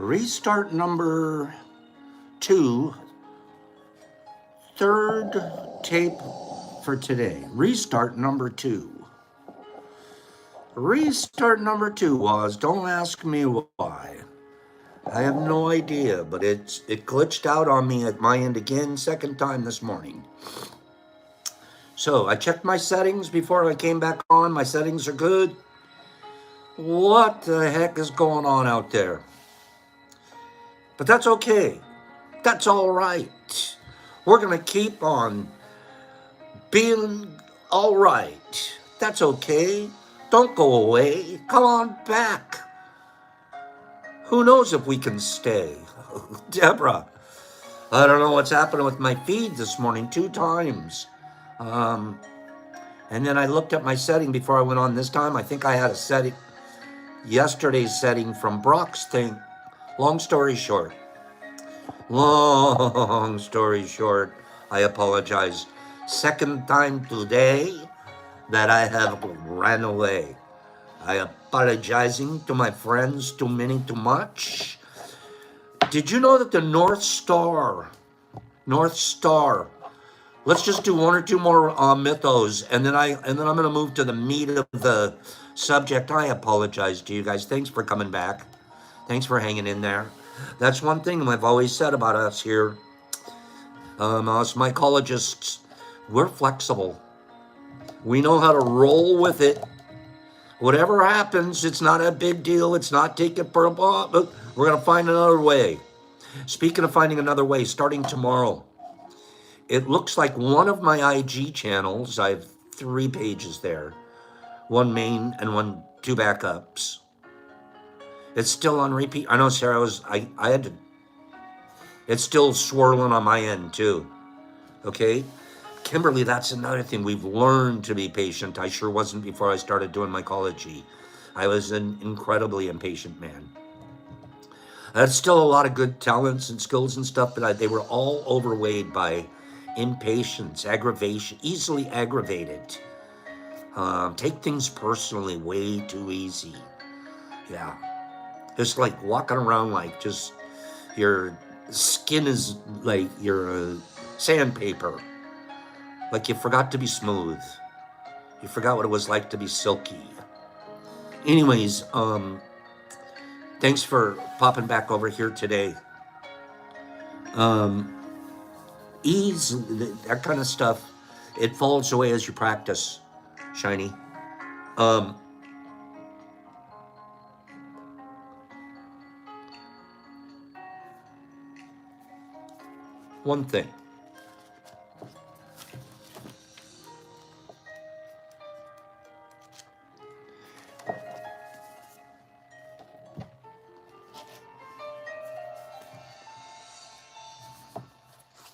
Restart number 2, third tape for today. Restart number 2. Restart number 2 was, don't ask me why. I have no idea, but it glitched out on me at my end again, second time this morning. So I checked my settings before I came back on. My settings are good. What the heck is going on out there? But that's okay. That's all right. We're going to keep on being all right. That's okay. Don't go away. Come on back. Who knows if we can stay? Deborah, I don't know what's happening with my feed this morning 2 times. And then I looked at my setting before I went on this time. I think I had a setting, yesterday's setting from Brock's thing. Long story short, I apologize. Second time today that I have ran away. I apologizing to my friends, too many, too much. Did you know that the North Star, let's just do 1 or 2 more mythos, and then I'm going to move to the meat of the subject. I apologize to you guys. Thanks for coming back. Thanks for hanging in there. That's one thing I've always said about us here. Us mycologists, we're flexible. We know how to roll with it. Whatever happens, it's not a big deal. It's not take it for a ball. We're going to find another way. Speaking of finding another way, starting tomorrow, it looks like one of my IG channels, I have 3 pages there, 1 main and 2 backups. It's still on repeat. I know, Sarah, I had to, it's still swirling on my end too. Okay? Kimberly, that's another thing. We've learned to be patient. I sure wasn't before I started doing mycology. I was an incredibly impatient man. That's still a lot of good talents and skills and stuff, but they were all overweighed by impatience, aggravation, easily aggravated. Take things personally, way too easy. Yeah. It's like walking around like just your skin is like your sandpaper. Like you forgot to be smooth. You forgot what it was like to be silky. Anyways, thanks for popping back over here today. Ease, that kind of stuff, it falls away as you practice, Shiny. One thing.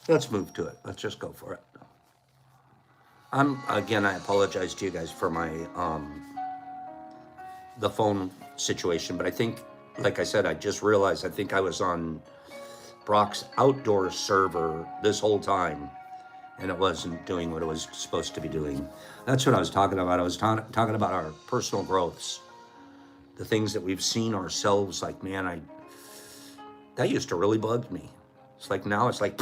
Let's move to it. Let's just go for it. Again, I apologize to you guys for my the phone situation, but I think, like I said, I just realized I think I was on Brock's outdoor server this whole time, and it wasn't doing what it was supposed to be doing. That's what I was talking about. I was talking about our personal growths, the things that we've seen ourselves. Like, man, that used to really bug me. It's like now it's like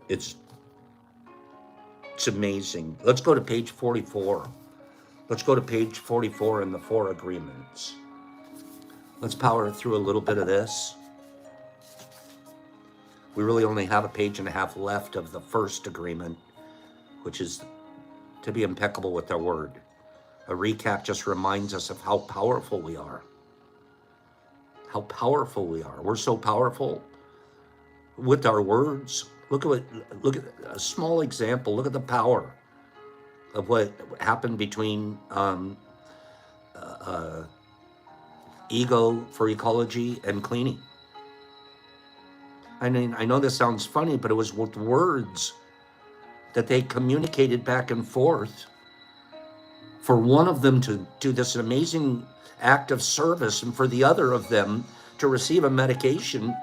it's amazing. Let's go to page 44. Let's go to page 44 in the 4 agreements. Let's power through a little bit of this. We really only have a page and a half left of the first agreement, which is to be impeccable with our word. A recap just reminds us of how powerful we are. How powerful we are. We're so powerful with our words. Look at a small example. Look at the power of what happened between ego for ecology and cleaning. I mean, I know this sounds funny, but it was with words that they communicated back and forth for one of them to do this amazing act of service and for the other of them to receive a medication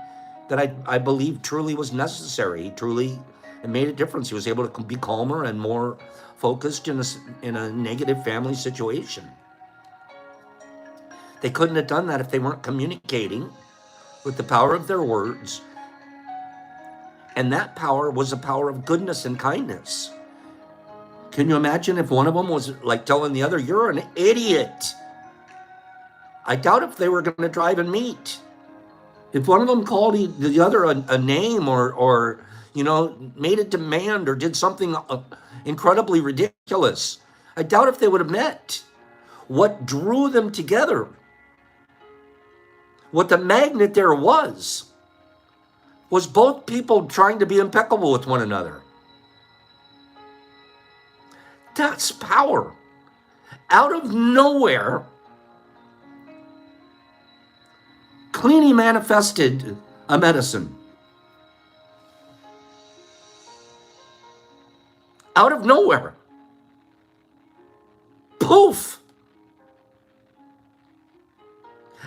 that I believe truly was necessary. Truly, it made a difference. He was able to be calmer and more focused in a negative family situation. They couldn't have done that if they weren't communicating with the power of their words. And that power was a power of goodness and kindness. Can you imagine if one of them was like telling the other, "You're an idiot"? I doubt if they were going to drive and meet. If one of them called the other a name or made a demand or did something incredibly ridiculous, I doubt if they would have met. What drew them together, what the magnet there was both people trying to be impeccable with one another. That's power. Out of nowhere, Cleany manifested a medicine. Out of nowhere. Poof.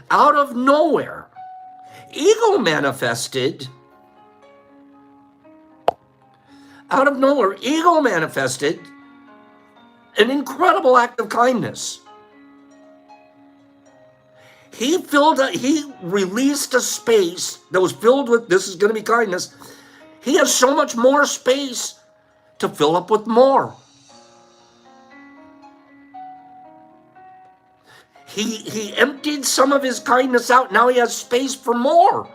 Out of nowhere. Ego manifested. Out of nowhere, ego manifested an incredible act of kindness. He released a space that was filled with, this is going to be kindness. He has so much more space to fill up with more. He emptied some of his kindness out. Now he has space for more.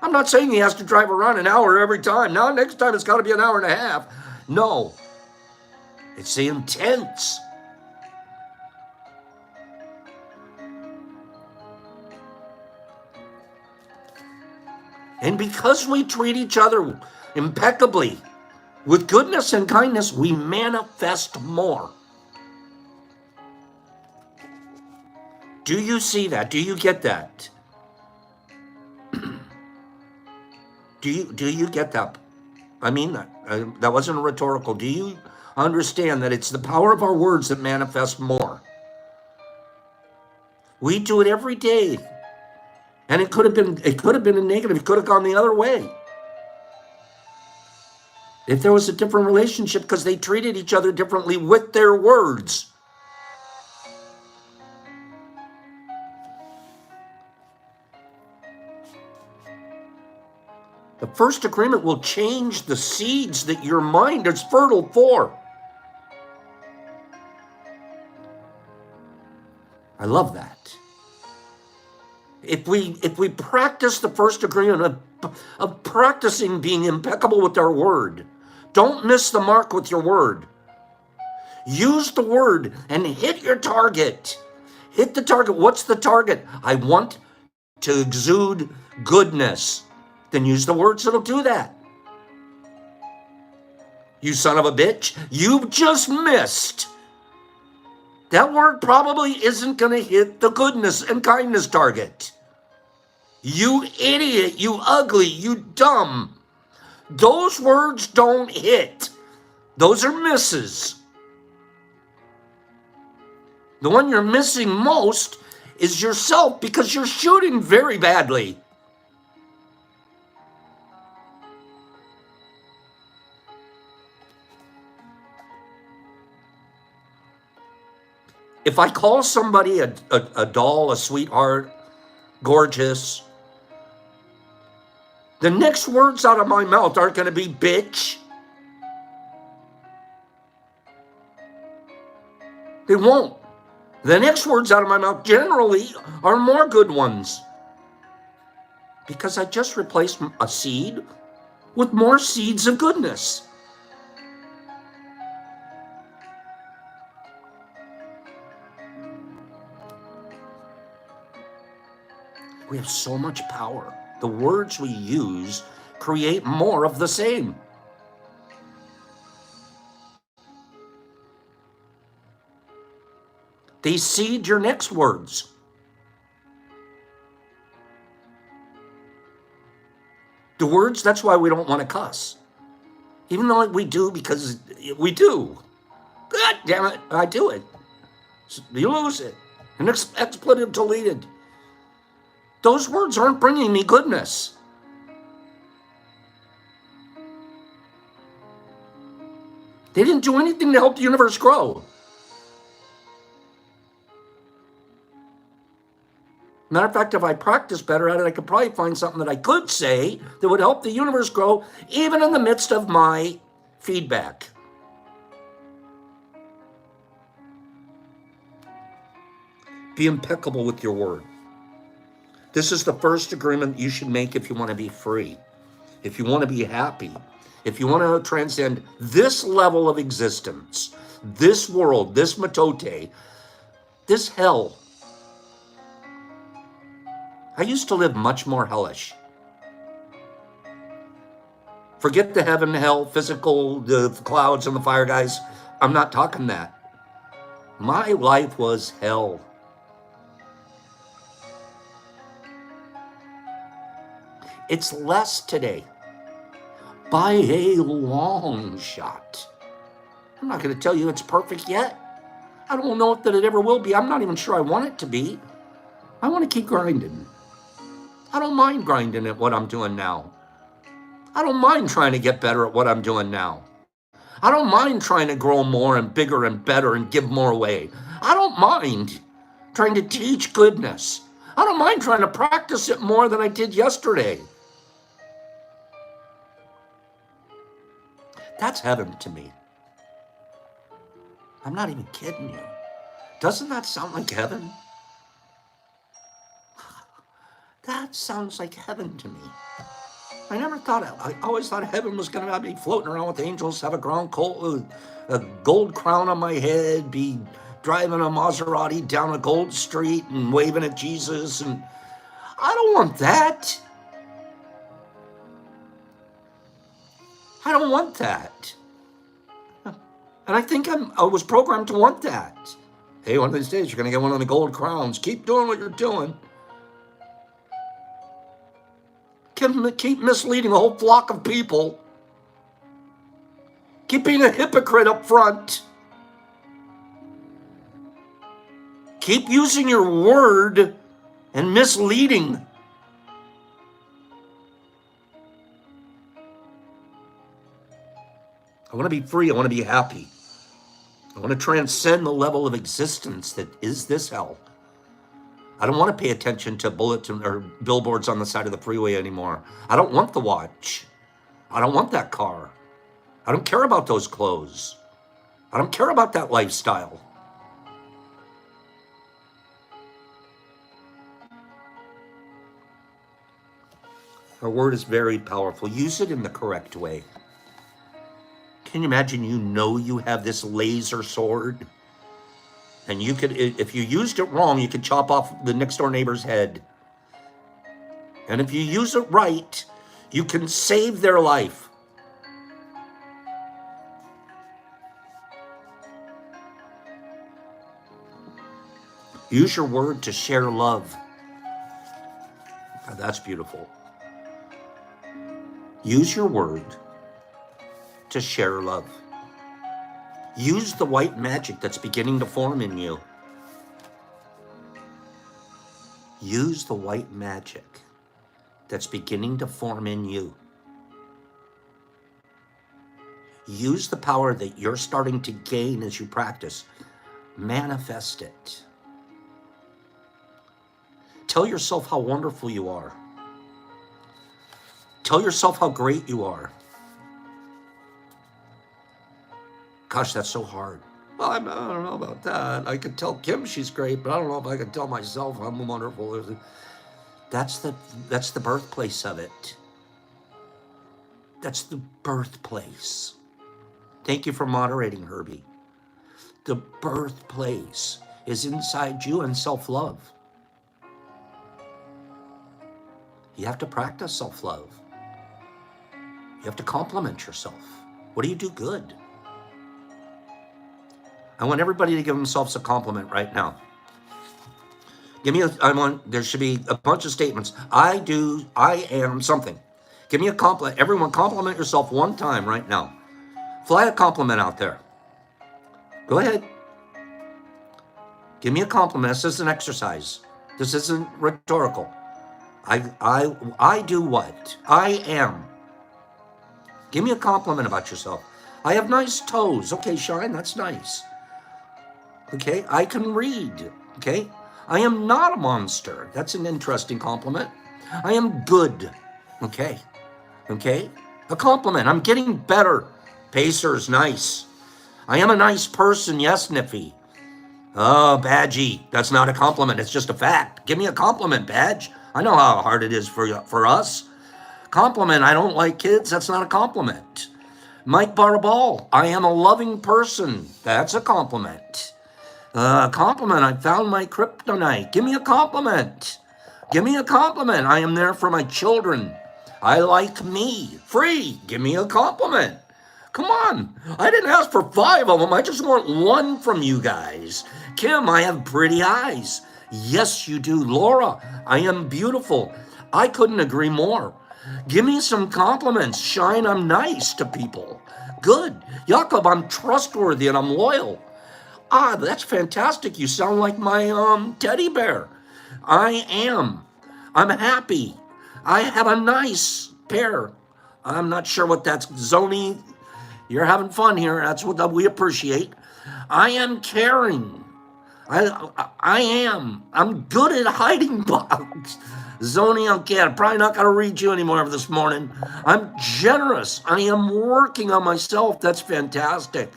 I'm not saying he has to drive around an hour every time. Now, next time it's got to be an hour and a half. No. It's the intense. And because we treat each other impeccably, with goodness and kindness, we manifest more. Do you see that? Do you get that? Do you get that? I mean that. That wasn't rhetorical. Do you understand that it's the power of our words that manifest more? We do it every day. And it could have been a negative. It could have gone the other way. If there was a different relationship because they treated each other differently with their words. The first agreement will change the seeds that your mind is fertile for. I love that. If we practice the first agreement of practicing being impeccable with our word, don't miss the mark with your word. Use the word and hit your target. Hit the target. What's the target? I want to exude goodness. Then use the words that'll do that. You son of a bitch, you've just missed. That word probably isn't going to hit the goodness and kindness target. You idiot, you ugly, you dumb. Those words don't hit. Those are misses. The one you're missing most is yourself because you're shooting very badly. If I call somebody a doll, a sweetheart, gorgeous, the next words out of my mouth aren't going to be bitch. They won't. The next words out of my mouth generally are more good ones. Because I just replaced a seed with more seeds of goodness. We have so much power. The words we use create more of the same. They seed your next words. The words, that's why we don't want to cuss. Even though we do, because we do. God damn it, I do it. You lose it. An expletive deleted. Those words aren't bringing me goodness. They didn't do anything to help the universe grow. Matter of fact, if I practice better at it, I could probably find something that I could say that would help the universe grow, even in the midst of my feedback. Be impeccable with your word. This is the first agreement you should make if you want to be free, if you want to be happy, if you want to transcend this level of existence, this world, this matote, this hell. I used to live much more hellish. Forget the heaven, hell, physical, the clouds and the fire, guys. I'm not talking that. My life was hell. It's less today, by a long shot. I'm not going to tell you it's perfect yet. I don't know that it ever will be. I'm not even sure I want it to be. I want to keep grinding. I don't mind grinding at what I'm doing now. I don't mind trying to get better at what I'm doing now. I don't mind trying to grow more and bigger and better and give more away. I don't mind trying to teach goodness. I don't mind trying to practice it more than I did yesterday. That's heaven to me. I'm not even kidding you. Doesn't that sound like heaven? That sounds like heaven to me. I never thought, I always thought heaven was going to be floating around with angels, have a gold crown on my head, be driving a Maserati down a gold street and waving at Jesus. And I don't want that. I don't want that. And I think I was programmed to want that. Hey, one of these days you're going to get one of the gold crowns. Keep doing what you're doing. Keep misleading a whole flock of people. Keep being a hypocrite up front. Keep using your word and misleading. I want to be free. I want to be happy. I want to transcend the level of existence that is this hell. I don't want to pay attention to bulletin or billboards on the side of the freeway anymore. I don't want the watch. I don't want that car. I don't care about those clothes. I don't care about that lifestyle. Our word is very powerful. Use it in the correct way. Can you imagine you have this laser sword? And you could, if you used it wrong, you could chop off the next door neighbor's head. And if you use it right, you can save their life. Use your word to share love. Now, that's beautiful. Use your word to share love. Use the white magic that's beginning to form in you. Use the white magic that's beginning to form in you. Use the power that you're starting to gain as you practice. Manifest it. Tell yourself how wonderful you are. Tell yourself how great you are. Gosh, that's so hard. Well, I don't know about that. I could tell Kim she's great, but I don't know if I could tell myself I'm wonderful. That's the birthplace of it. That's the birthplace. Thank you for moderating, Herbie. The birthplace is inside you and self-love. You have to practice self-love. You have to compliment yourself. What do you do good? I want everybody to give themselves a compliment right now. There should be a bunch of statements. I am something. Give me a compliment. Everyone compliment yourself one time right now. Fly a compliment out there. Go ahead. Give me a compliment. This is an exercise. This isn't rhetorical. I do what? I am. Give me a compliment about yourself. I have nice toes. Okay, Shine, that's nice. Okay, I can read. Okay, I am not a monster. That's an interesting compliment. I am good. Okay. Okay. A compliment. I'm getting better. Pacers, nice. I am a nice person. Yes, Niffy. Oh, Badgie. That's not a compliment. It's just a fact. Give me a compliment, Badge. I know how hard it is for us. Compliment. I don't like kids. That's not a compliment. Mike Barball. I am a loving person. That's a compliment. Compliment. I found my kryptonite. Give me a compliment. Give me a compliment. I am there for my children. I like me. Free. Give me a compliment. Come on. I didn't ask for 5 of them. I just want 1 from you guys. Kim, I have pretty eyes. Yes, you do. Laura, I am beautiful. I couldn't agree more. Give me some compliments. Shine, I'm nice to people. Good. Jakob, I'm trustworthy and I'm loyal. Ah, that's fantastic. You sound like my teddy bear. I am. I'm happy. I have a nice pair. I'm not sure what that's. Zoni, you're having fun here. That's what we appreciate. I am caring. I am. I'm good at hiding bugs. Zoni, okay, I'm probably not going to read you anymore this morning. I'm generous. I am working on myself. That's fantastic.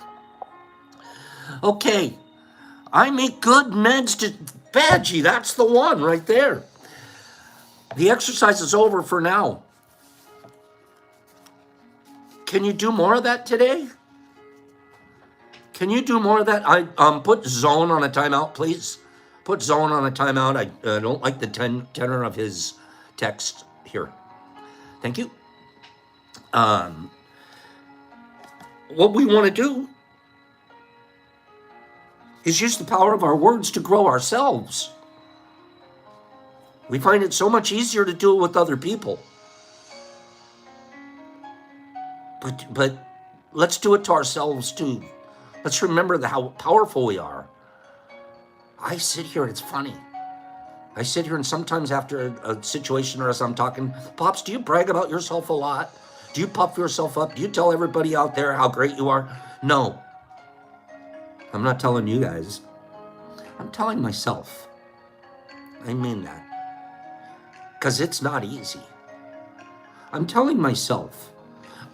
Okay. I make good meds to Badgie. That's the one right there. The exercise is over for now. Can you do more of that today? Can you do more of that? I put Zone on a timeout, please. Put Zone on a timeout. I don't like the tenor of his text here. Thank you. What we want to do is use the power of our words to grow ourselves. We find it so much easier to do it with other people. But let's do it to ourselves too. Let's remember how powerful we are. I sit here, it's funny. I sit here and sometimes after a situation or as I'm talking, Pops, do you brag about yourself a lot? Do you puff yourself up? Do you tell everybody out there how great you are? No. I'm not telling you guys. I'm telling myself. I mean that. Because it's not easy. I'm telling myself.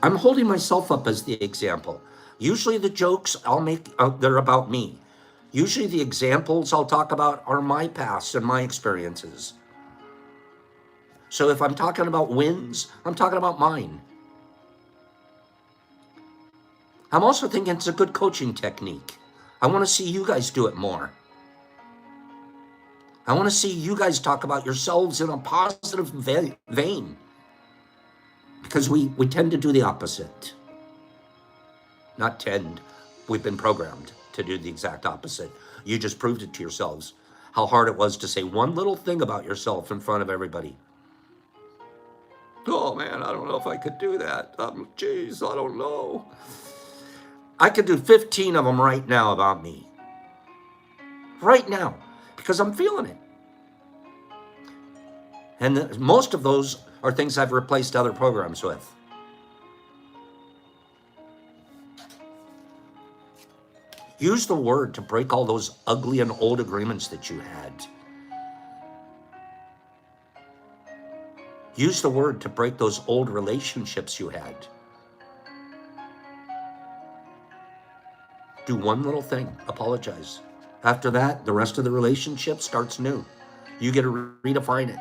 I'm holding myself up as the example. Usually the jokes I'll make, they're about me. Usually the examples I'll talk about are my past and my experiences. So if I'm talking about wins, I'm talking about mine. I'm also thinking it's a good coaching technique. I want to see you guys do it more. I want to see you guys talk about yourselves in a positive vein. Because we tend to do the opposite. Not tend, we've been programmed to do the exact opposite. You just proved it to yourselves, how hard it was to say one little thing about yourself in front of everybody. Oh man, I don't know if I could do that. Geez, I don't know. I could do 15 of them right now about me. Right now, because I'm feeling it. And most of those are things I've replaced other programs with. Use the word to break all those ugly and old agreements that you had. Use the word to break those old relationships you had. Do one little thing, apologize. After that, the rest of the relationship starts new. You get to redefine it.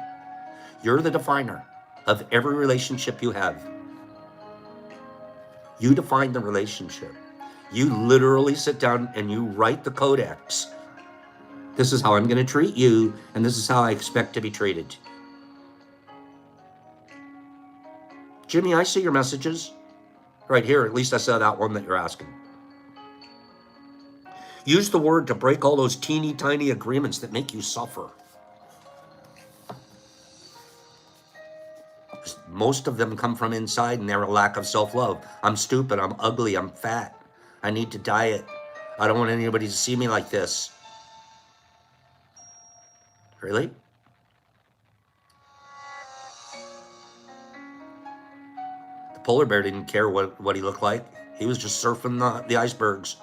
You're the definer of every relationship you have. You define the relationship. You literally sit down and you write the codex. This is how I'm going to treat you, and this is how I expect to be treated. Jimmy, I see your messages. Right here, at least I saw that one that you're asking. Use the word to break all those teeny tiny agreements that make you suffer. Most of them come from inside and they're a lack of self-love. I'm stupid, I'm ugly, I'm fat. I need to diet. I don't want anybody to see me like this. Really? The polar bear didn't care what he looked like. He was just surfing the icebergs.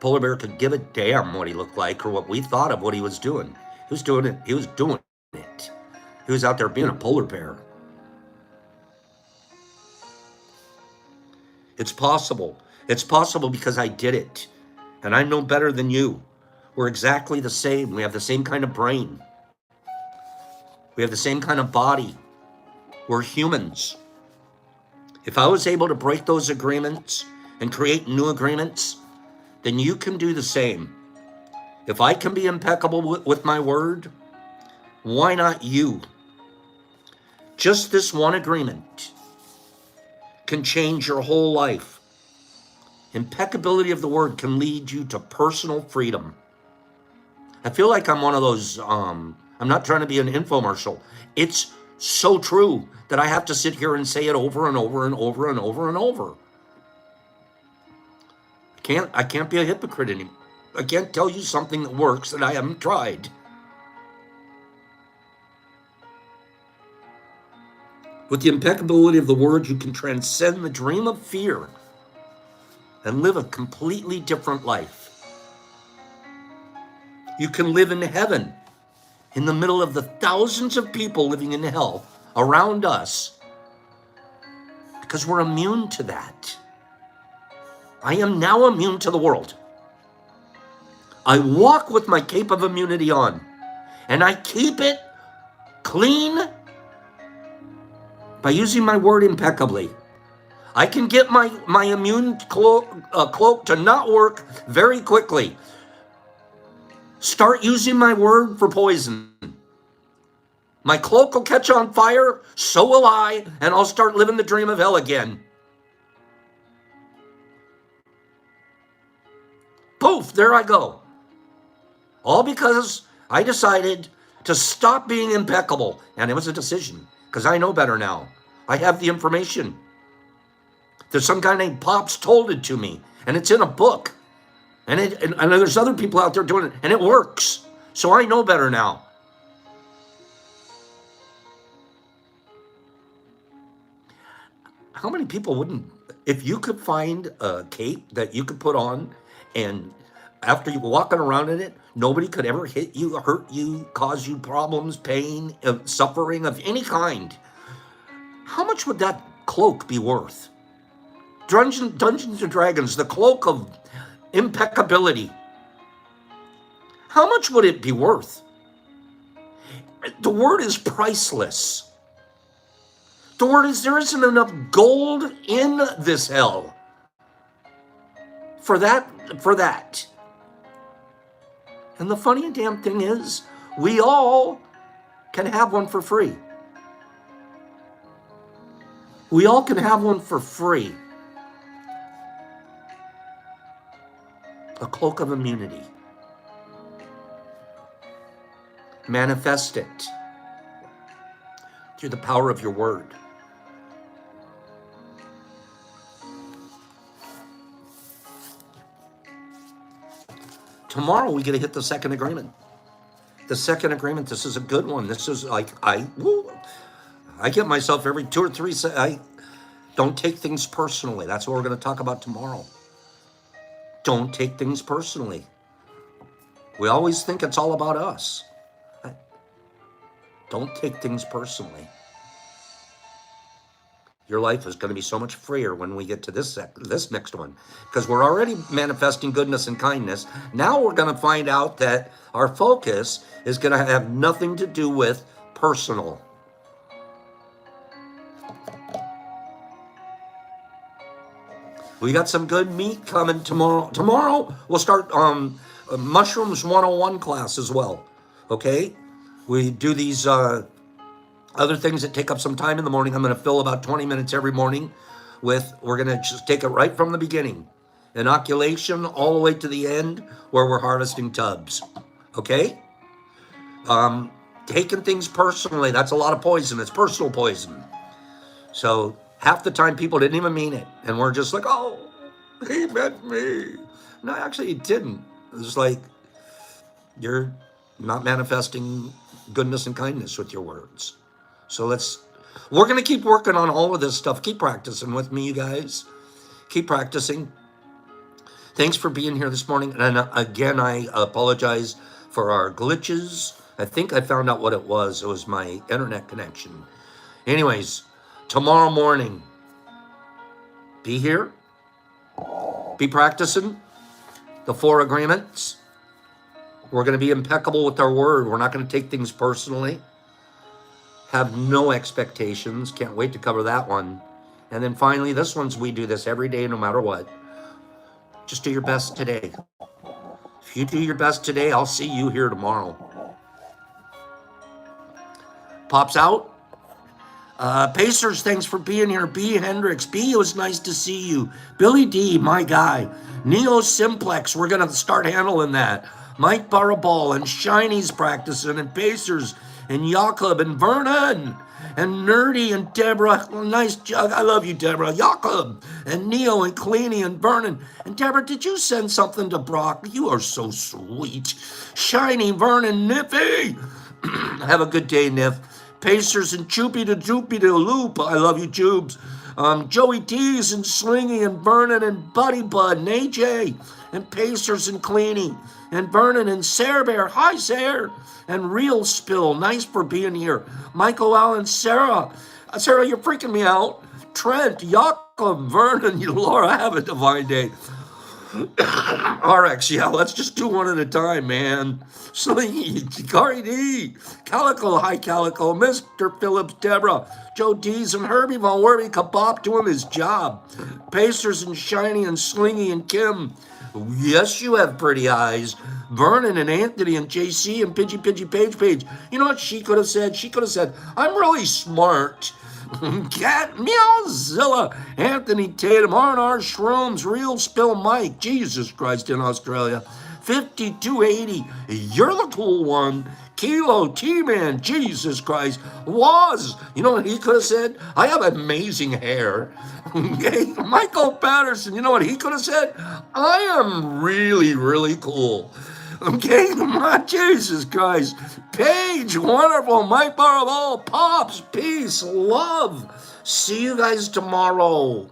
Polar bear could give a damn what he looked like or what we thought of what he was doing. He was doing it. He was doing it. He was out there being a polar bear. It's possible. It's possible because I did it. And I'm no better than you. We're exactly the same. We have the same kind of brain. We have the same kind of body. We're humans. If I was able to break those agreements and create new agreements, then you can do the same. If I can be impeccable with my word, why not you? Just this one agreement can change your whole life. Impeccability of the word can lead you to personal freedom. I feel like I'm one of those, I'm not trying to be an infomercial. It's so true that I have to sit here and say it over and over and over and over and over. I can't be a hypocrite anymore. I can't tell you something that works that I haven't tried. With the impeccability of the word, you can transcend the dream of fear and live a completely different life. You can live in heaven in the middle of the thousands of people living in hell around us because we're immune to that. I am now immune to the world. I walk with my cape of immunity on, and I keep it clean by using my word impeccably. I can get my immune cloak to not work very quickly. Start using my word for poison. My cloak will catch on fire, so will I, and I'll start living the dream of hell again. Poof, there I go. All because I decided to stop being impeccable. And it was a decision, because I know better now. I have the information. There's some guy named Pops told it to me, and it's in a book. And there's other people out there doing it, and it works. So I know better now. How many people wouldn't, if you could find a cape that you could put on, and after you were walking around in it, nobody could ever hit you, hurt you, cause you problems, pain, suffering of any kind. How much would that cloak be worth? Dungeons and Dragons, the cloak of impeccability. How much would it be worth? The word is priceless. The word is there isn't enough gold in this hell for that. And the funny damn thing is, we all can have one for free. We all can have one for free. A cloak of immunity. Manifest it through the power of your word. Tomorrow we get to hit the second agreement. The second agreement, this is a good one. This is like, I get myself every 2 or 3 seconds. I don't take things personally. That's what we're going to talk about tomorrow. Don't take things personally. We always think it's all about us. Don't take things personally. Your life is going to be so much freer when we get to this next one, because we're already manifesting goodness and kindness. Now we're going to find out that our focus is going to have nothing to do with personal. We got some good meat coming tomorrow. Tomorrow we'll start Mushrooms 101 class as well. Okay? We do these other things that take up some time in the morning. I'm going to fill about 20 minutes every morning with, we're going to just take it right from the beginning. Inoculation all the way to the end where we're harvesting tubs. Okay? Taking things personally, that's a lot of poison. It's personal poison. So half the time people didn't even mean it. And we're just like, oh, he meant me. No, actually he didn't. It's like, you're not manifesting goodness and kindness with your words. So we're going to keep working on all of this stuff. Keep practicing with me, you guys. Keep practicing. Thanks for being here this morning. And again, I apologize for our glitches. I think I found out what it was. It was my internet connection. Anyways, tomorrow morning, be here, be practicing the 4 agreements. We're going to be impeccable with our word. We're not going to take things personally. Have no expectations. Can't wait to cover that one. And then finally, this one's we do this every day, no matter what. Just do your best today. If you do your best today, I'll see you here tomorrow. Pops out. Pacers, thanks for being here. B. Hendricks. B, it was nice to see you. Billy D, my guy. Neo Simplex, we're going to start handling that. Mike Baraball and Shiny's practicing, and Pacers, and Jakob, and Vernon, and Nerdy, and Deborah. Nice job. I love you, Deborah. Jakob, and Neo, and Cleany, and Vernon. And Deborah, did you send something to Brock? You are so sweet. Shiny, Vernon, Niffy. Have a good day, Niff. Pacers and Choopy to Doopy to Loop. I love you, Tubes. Joey T's and Slingy and Vernon and Buddy Bud and AJ and Pacers and Cleany and Vernon and Sarah Bear. Hi, Sarah. And Real Spill. Nice for being here. Michael Allen, Sarah. Sarah, you're freaking me out. Trent, Jakob, Vernon, you Laura, have a divine day. RX, yeah, let's just do one at a time, man. Slingy, Kari D, Calico, hi Calico, Mr. Phillips, Deborah, Joe Dees, and Herbie Von Werby, Kabop doing his job. Pacers and Shiny and Slingy and Kim. Yes, you have pretty eyes. Vernon and Anthony and JC and Pidgey Page. You know what she could have said? She could have said, I'm really smart. Cat Meowzilla, Anthony Tatum, R&R Shrooms, Real Spill Mike, Jesus Christ in Australia, 5280, you're the cool one, Kilo, T-Man, Jesus Christ, Was, you know what he could have said? I have amazing hair. Okay, Michael Patterson, you know what he could have said? I am really, really cool. Okay, my Jesus Christ. Paige, wonderful. Mike Baraball, Pops, peace, love. See you guys tomorrow.